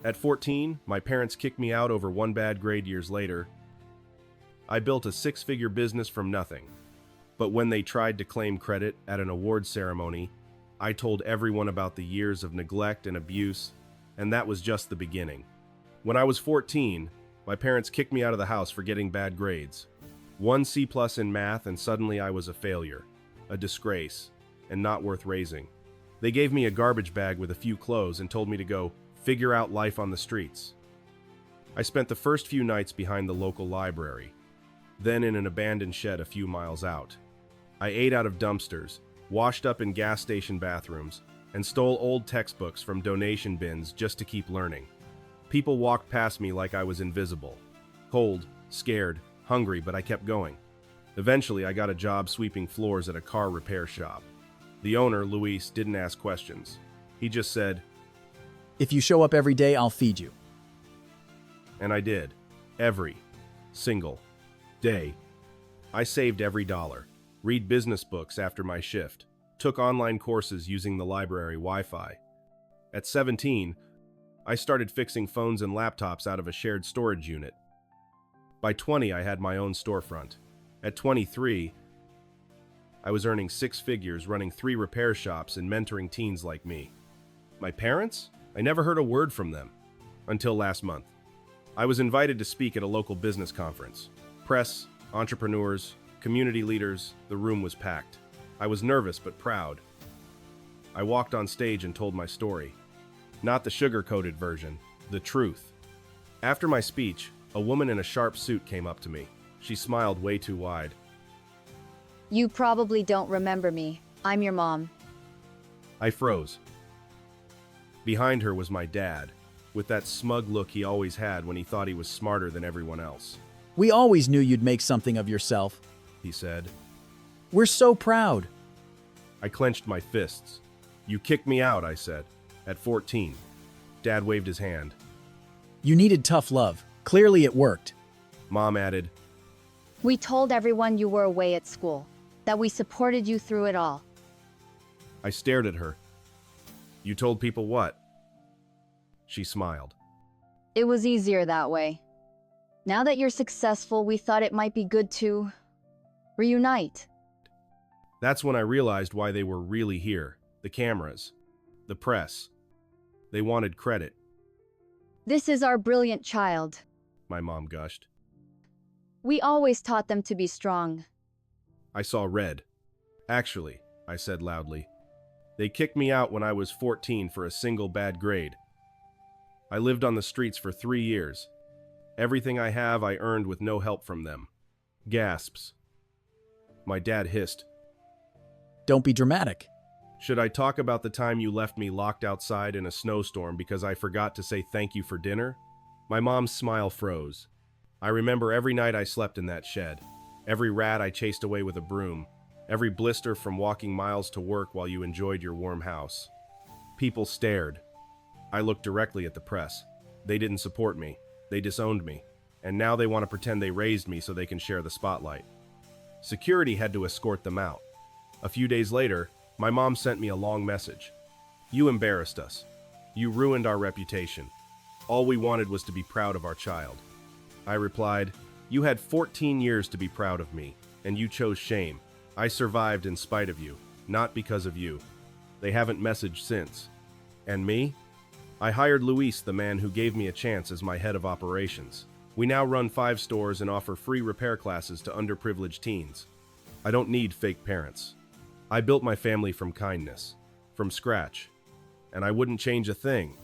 At 14, my parents kicked me out over one bad grade. Years later, I built a six-figure business from nothing. But when they tried to claim credit at an award ceremony, I told everyone about the years of neglect and abuse, and that was just the beginning. When I was 14, my parents kicked me out of the house for getting bad grades. One C+ in math, and suddenly I was a failure, a disgrace, and not worth raising. They gave me a garbage bag with a few clothes and told me to go figure out life on the streets. I spent the first few nights behind the local library, then in an abandoned shed a few miles out. I ate out of dumpsters, washed up in gas station bathrooms, and stole old textbooks from donation bins just to keep learning. People walked past me like I was invisible. Cold, scared, hungry, but I kept going. Eventually, I got a job sweeping floors at a car repair shop. The owner, Luis, didn't ask questions. He just said, "If you show up every day, I'll feed you." and I did. Every single day. I saved every dollar, read business books after my shift, took online courses using the library Wi-Fi. At 17, I started fixing phones and laptops out of a shared storage unit. By 20, I had my own storefront. At 23, I was earning six figures, running 3 repair shops and mentoring teens like me. My parents? I never heard a word from them. Until last month. I was invited to speak at a local business conference. Press, entrepreneurs, community leaders, the room was packed. I was nervous but proud. I walked on stage and told my story. Not the sugar-coated version, the truth. After my speech, a woman in a sharp suit came up to me. She smiled way too wide. You probably don't remember me. I'm your mom. I froze. Behind her was my dad, with that smug look he always had when he thought he was smarter than everyone else. "We always knew you'd make something of yourself," He said. "We're so proud." I clenched my fists. You kicked me out, I said. At 14. Dad waved his hand. "You needed tough love. Clearly it worked." Mom added, We told everyone you were away at school, that we supported you through it all. I stared at her. You told people what? She smiled. It was easier that way. Now that you're successful, we thought it might be good to reunite. That's when I realized why they were really here. The cameras. The press. They wanted credit. This is our brilliant child. My mom gushed. We always taught them to be strong. I saw red. Actually, I said loudly. They kicked me out when I was 14 for a single bad grade. I lived on the streets for 3 years. Everything I have I earned with no help from them. Gasps. My dad hissed. "Don't be dramatic." Should I talk about the time you left me locked outside in a snowstorm because I forgot to say thank you for dinner? My mom's smile froze. I remember every night I slept in that shed. Every rat I chased away with a broom. Every blister from walking miles to work while you enjoyed your warm house. People stared. I looked directly at the press. They didn't support me. They disowned me. And now they want to pretend they raised me so they can share the spotlight. Security had to escort them out. A few days later, my mom sent me a long message. You embarrassed us. You ruined our reputation. All we wanted was to be proud of our child. I replied, you had 14 years to be proud of me, and you chose shame. I survived in spite of you, not because of you. They haven't messaged since. And me? I hired Luis, the man who gave me a chance as my head of operations. We now run 5 stores and offer free repair classes to underprivileged teens. I don't need fake parents. I built my family from kindness, from scratch, and I wouldn't change a thing.